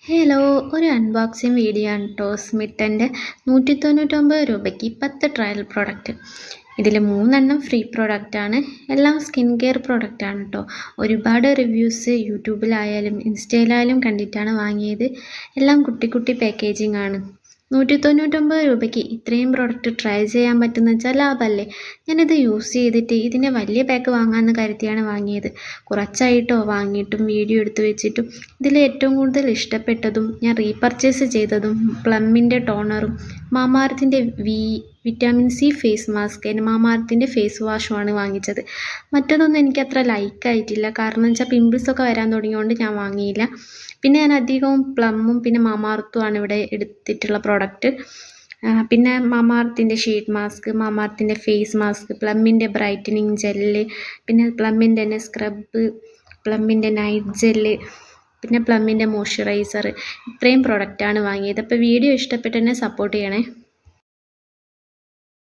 Hello, ഒരു unboxing video ആണ് കേട്ടോ. സ്മിട്ടൻ്റെ 199 രൂപയ്ക്ക് 10 ട്രയൽ പ്രോഡക്റ്റ്. ഇതിൽ 3 ഫ്രീ പ്രോഡക്റ്റാണ്. എല്ലാം സ്കിൻ കെയർ പ്രോഡക്റ്റാണ് കേട്ടോ. ഒരുപാട് റിവ്യൂസ് യൂട്യൂബിലായാലും ഇൻസ്റ്റയിലായാലും കണ്ടിട്ടാണ് വാങ്ങിയത്. എല്ലാം കുട്ടി കുട്ടി പാക്കേജിങ് ആണ്. 199 രൂപയ്ക്ക് ഇത്രയും പ്രോഡക്റ്റ് ട്രൈ ചെയ്യാൻ പറ്റുന്ന വെച്ചാൽ ലാഭമല്ലേ. ഞാനിത് യൂസ് ചെയ്തിട്ട് ഇതിൻ്റെ വലിയ പാക്ക് വാങ്ങാമെന്ന് കരുതിയാണ് വാങ്ങിയത്. കുറച്ചായിട്ടോ വാങ്ങിയിട്ടും വീഡിയോ എടുത്ത് വെച്ചിട്ടും ഇതിൽ ഏറ്റവും കൂടുതൽ ഇഷ്ടപ്പെട്ടതും ഞാൻ റീപർച്ചേസ് ചെയ്തതും പ്ലമ്മിൻ്റെ ടോണറും മാമാർത്തിൻ്റെ വിറ്റാമിൻ സി ഫേസ് മാസ്ക് മാമാർത്തിൻ്റെ ഫേസ് വാഷുമാണ് വാങ്ങിച്ചത്. മറ്റതൊന്നും എനിക്ക് അത്ര ലൈക്കായിട്ടില്ല. കാരണം വെച്ചാൽ പിമ്പിൾസൊക്കെ വരാൻ തുടങ്ങിയതുകൊണ്ട് ഞാൻ വാങ്ങിയില്ല. പിന്നെ ഞാൻ അധികവും പ്ലമ്മും പിന്നെ മാമാർത്തുമാണ് ഇവിടെ എടുത്തിട്ടുള്ള പ്രോഡക്റ്റ്. പിന്നെ മാമാർത്തിൻ്റെ ഷീറ്റ് മാസ്ക്, മാമാർത്തിൻ്റെ ഫേസ് മാസ്ക്, പ്ലമ്മിൻ്റെ ബ്രൈറ്റനിങ് ജെല്ല്, പിന്നെ പ്ലമ്മിൻ്റെ തന്നെ സ്ക്രബ്ബ്, പ്ലമ്മിൻ്റെ നൈറ്റ് ജെല്ല്, പിന്നെ പ്ലമ്മിൻ്റെ മോയ്സ്ചറൈസർ. ഇത്രയും പ്രോഡക്റ്റാണ് വാങ്ങിയത്. അപ്പോൾ വീഡിയോ ഇഷ്ടപ്പെട്ട് തന്നെ സപ്പോർട്ട് ചെയ്യണേ.